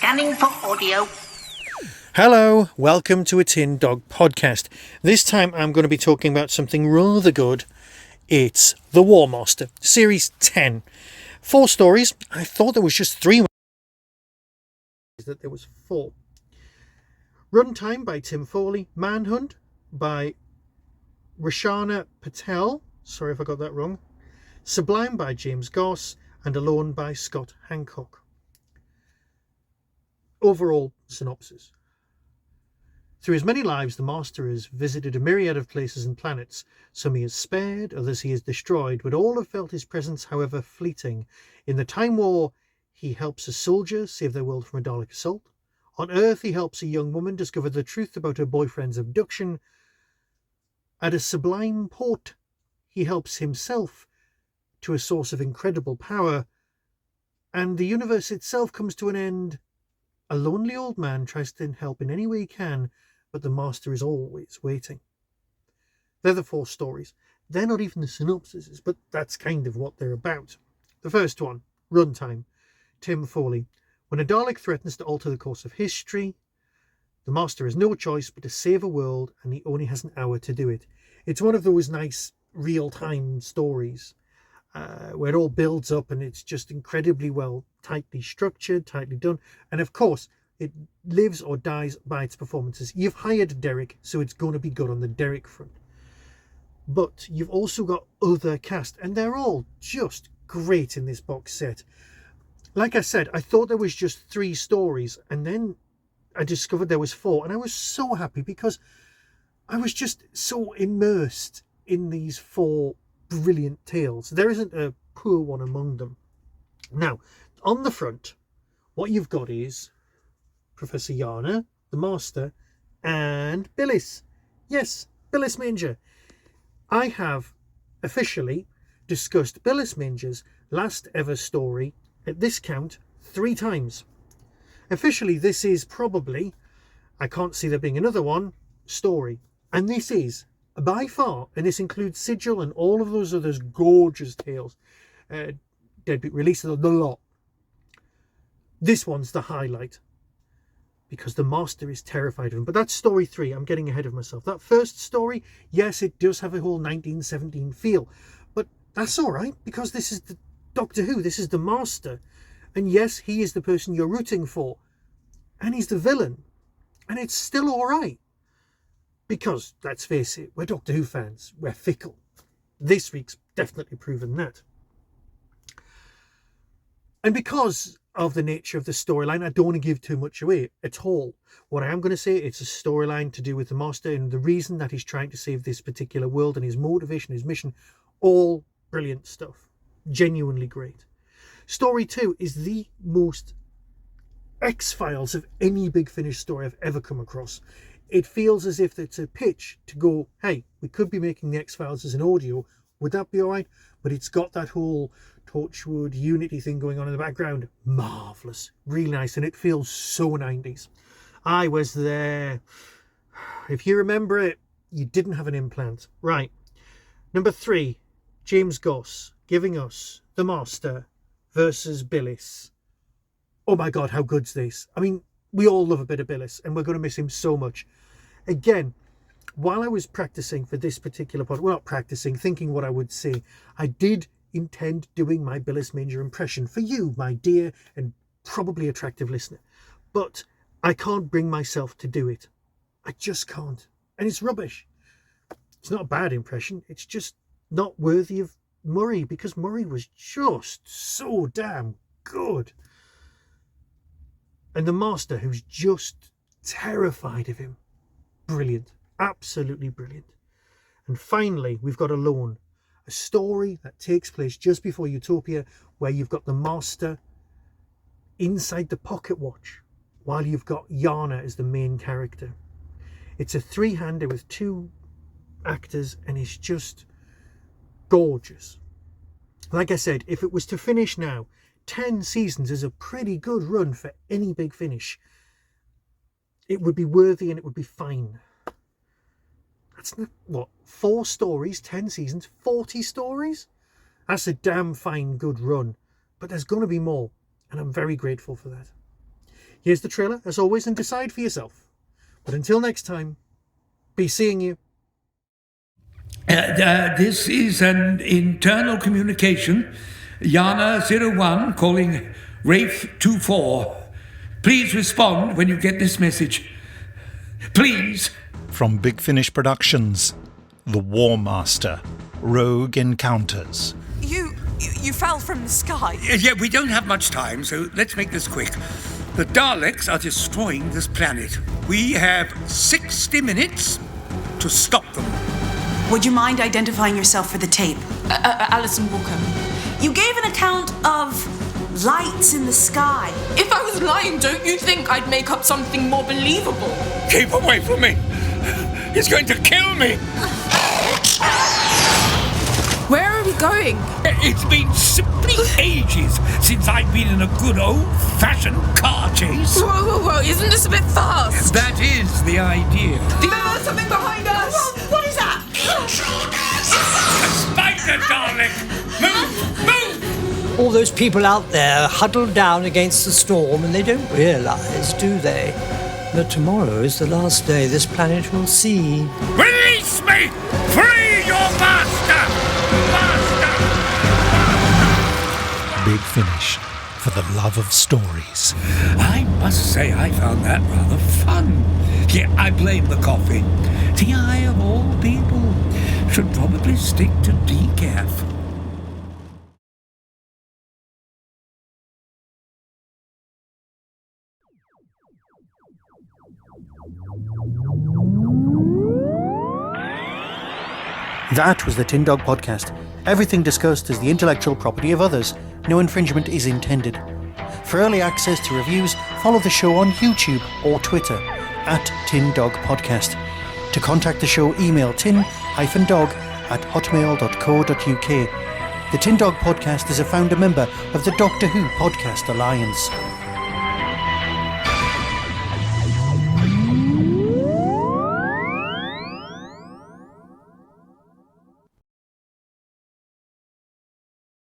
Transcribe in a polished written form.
Scanning for audio. Hello, welcome to a Tin Dog podcast. This time I'm going to be talking about something rather good. It's The War Master, Series 10. 4 stories. I thought there was just 3. That there was 4. Runtime by Tim Foley. Manhunt by Rochana Patel. Sorry if I got that wrong. Sublime by James Goss. And Alone by Scott Hancock. Overall synopsis. Through his many lives, the Master has visited a myriad of places and planets. Some he has spared, others he has destroyed, but all have felt his presence, however fleeting. In the Time War, he helps a soldier save their world from a Dalek assault. On Earth, he helps a young woman discover the truth about her boyfriend's abduction. At a Sublime Porte, he helps himself to a source of incredible power. And the universe itself comes to an end. A lonely old man tries to help in any way he can, but the Master is always waiting. They're the 4 stories. They're not even the synopsises, but that's kind of what they're about. The first one, Runtime, Tim Foley. When a Dalek threatens to alter the course of history, the Master has no choice but to save a world, and he only has an hour to do it. It's one of those nice real-time stories where it all builds up and it's just incredibly well, tightly structured, tightly done. And of course, it lives or dies by its performances. You've hired Derek, so it's going to be good on the Derek front. But you've also got other cast, and they're all just great in this box set. Like I said, I thought there was just 3 stories, and then I discovered there was 4, and I was so happy because I was just so immersed in these 4 brilliant tales. There isn't a poor one among them. Now, on the front, what you've got is Professor Yana, the Master, and Billis. Yes, Billis Manger. I have officially discussed Billis Manger's last ever story at this count 3 times. Officially, this is probably, I can't see there being another one, story. And this is, by far, and this includes Sigil and all of those others gorgeous tales, Deadbeat releases, the lot. This one's the highlight, because the Master is terrified of him. But that's story 3. I'm getting ahead of myself. That first story, yes, it does have a whole 1917 feel, but that's all right, because this is the Doctor Who. This is the Master, and yes, he is the person you're rooting for, and he's the villain, and it's still all right. Because, let's face it, we're Doctor Who fans. We're fickle. This week's definitely proven that. And because of the nature of the storyline, I don't want to give too much away at all. What I am going to say, it's a storyline to do with the Master and the reason that he's trying to save this particular world and his motivation, his mission. All brilliant stuff. Genuinely great. Story 2 is the most X-Files of any Big Finish story I've ever come across. It feels as if it's a pitch to go, hey, we could be making the X-Files as an audio. Would that be all right? But it's got that whole Torchwood Unity thing going on in the background. Marvellous. Really nice. And it feels so 90s. I was there. If you remember it, you didn't have an implant. Right. Number 3, James Goss giving us The Master versus Billis. Oh my God, how good's this? I mean, we all love a bit of Billis, and we're going to miss him so much. Again, while I was practicing for this particular part, well, not practicing, thinking what I would say, I did intend doing my Billis Manger impression for you, my dear and probably attractive listener. But I can't bring myself to do it. I just can't. And it's rubbish. It's not a bad impression. It's just not worthy of Murray, because Murray was just so damn good. And the Master, who's just terrified of him. Brilliant. Absolutely brilliant. And finally, we've got Alone. A story that takes place just before Utopia, where you've got the Master inside the pocket watch, while you've got Yana as the main character. It's a 3-hander with 2 actors, and it's just gorgeous. Like I said, if it was to finish now, 10 seasons is a pretty good run for any Big Finish. It would be worthy and it would be fine. That's not, what, 4 stories, 10 seasons, 40 stories? That's a damn fine good run. But there's going to be more, and I'm very grateful for that. Here's the trailer, as always, and decide for yourself. But until next time, be seeing you. This is an internal communication. Yana 01 calling Rafe 24. Please respond when you get this message. Please. From Big Finish Productions, The War Master, Rogue Encounters. You fell from the sky. Yeah, we don't have much time, so let's make this quick. The Daleks are destroying this planet. We have 60 minutes to stop them. Would you mind identifying yourself for the tape? Alison Walker. You gave an account of lights in the sky. If I was lying, don't you think I'd make up something more believable? Keep away from me! He's going to kill me! Where are we going? It's been simply ages since I've been in a good old-fashioned car chase. Whoa, isn't this a bit fast? That is the idea. There's something behind us! What is that? Spider, Dalek! Move! All those people out there huddled down against the storm, and they don't realise, do they, that tomorrow is the last day this planet will see. Release me! Free your master! Big Finish, for the love of stories. I must say I found that rather fun. Yeah, I blame the coffee. T.I. of all people should probably stick to decaf. That was the Tin Dog Podcast. Everything discussed is the intellectual property of others. No infringement is intended. For early access to reviews, follow the show on YouTube or Twitter @Tin Dog Podcast. To contact the show, email tin-dog@hotmail.co.uk. The Tin Dog Podcast is a founder member of the Doctor Who Podcast Alliance.